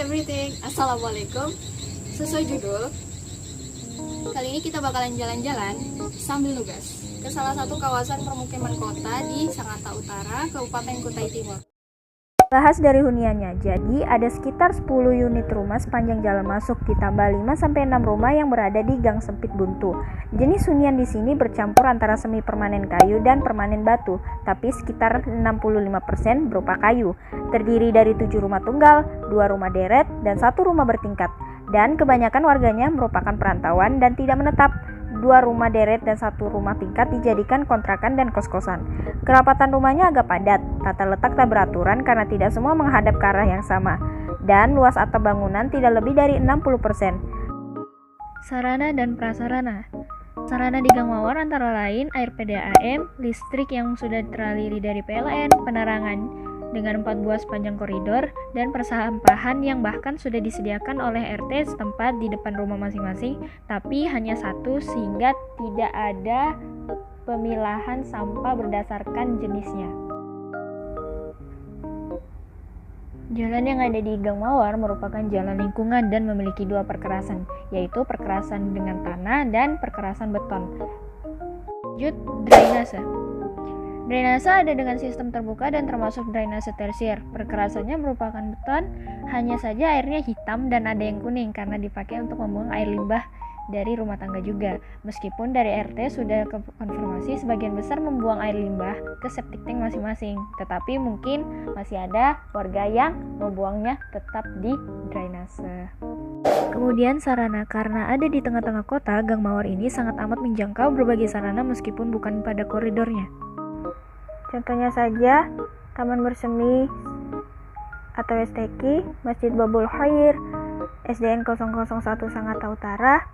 everything. Assalamualaikum. Sesuai judul, kali ini kita bakalan jalan-jalan sambil nugas ke salah satu kawasan permukiman kota di Sangatta Utara, Kabupaten Kutai Timur. Bahas dari huniannya, jadi ada sekitar 10 unit rumah sepanjang jalan masuk, ditambah 5-6 rumah yang berada di gang sempit buntu. Jenis hunian di sini bercampur antara semi permanen kayu dan permanen batu, tapi sekitar 65% berupa kayu. Terdiri dari 7 rumah tunggal, 2 rumah deret, dan 1 rumah bertingkat. Dan kebanyakan warganya merupakan perantauan dan tidak menetap. 2 rumah deret dan 1 rumah tingkat dijadikan kontrakan dan kos-kosan. Kerapatan rumahnya agak padat, tata letak tak beraturan karena tidak semua menghadap ke arah yang sama, dan luas atap bangunan tidak lebih dari 60%. Sarana dan prasarana. Sarana di Gang Mawar antara lain air PDAM, listrik yang sudah teraliri dari PLN, penerangan dengan 4 buah sepanjang koridor, dan persampahan yang bahkan sudah disediakan oleh RT setempat di depan rumah masing-masing, tapi hanya 1 sehingga tidak ada pemilahan sampah berdasarkan jenisnya. Jalan yang ada di Gang Mawar merupakan jalan lingkungan dan memiliki 2 perkerasan, yaitu perkerasan dengan tanah dan perkerasan beton. Lanjut, drainase. Drainase ada dengan sistem terbuka dan termasuk drainase tersier. Perkerasannya merupakan beton, hanya saja airnya hitam dan ada yang kuning karena dipakai untuk membuang air limbah dari rumah tangga juga. Meskipun dari RT sudah konfirmasi sebagian besar membuang air limbah ke septic tank masing-masing, tetapi mungkin masih ada warga yang membuangnya tetap di drainase. Kemudian sarana, karena ada di tengah-tengah kota, Gang Mawar ini sangat amat menjangkau berbagai sarana meskipun bukan pada koridornya. Contohnya saja, Taman Bersemi atau STQ, Masjid Babul Khair, SDN 001 Sangatta Utara,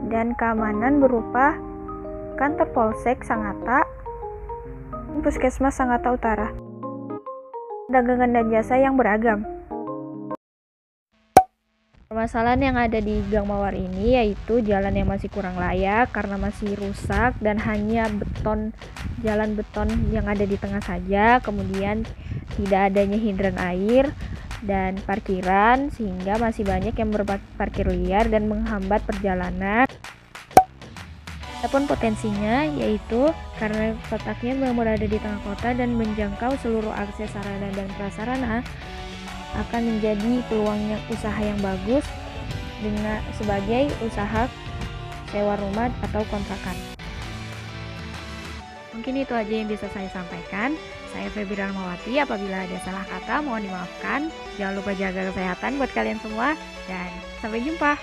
dan keamanan berupa kantor Polsek Sangatta, Puskesmas Sangatta Utara, dagangan dan jasa yang beragam. Permasalahan yang ada di Gang Mawar ini yaitu jalan yang masih kurang layak karena masih rusak dan hanya jalan beton yang ada di tengah saja, kemudian tidak adanya hidran air dan parkiran sehingga masih banyak yang berparkir liar dan menghambat perjalanan. Adapun potensinya yaitu karena letaknya berada di tengah kota dan menjangkau seluruh akses sarana dan prasarana, akan menjadi peluangnya usaha yang bagus dengan sebagai usaha sewa rumah atau kontrakan. Mungkin itu aja yang bisa saya sampaikan. Saya Feby Rahmawati. Apabila ada salah kata mohon dimaafkan. Jangan lupa jaga kesehatan buat kalian semua dan sampai jumpa.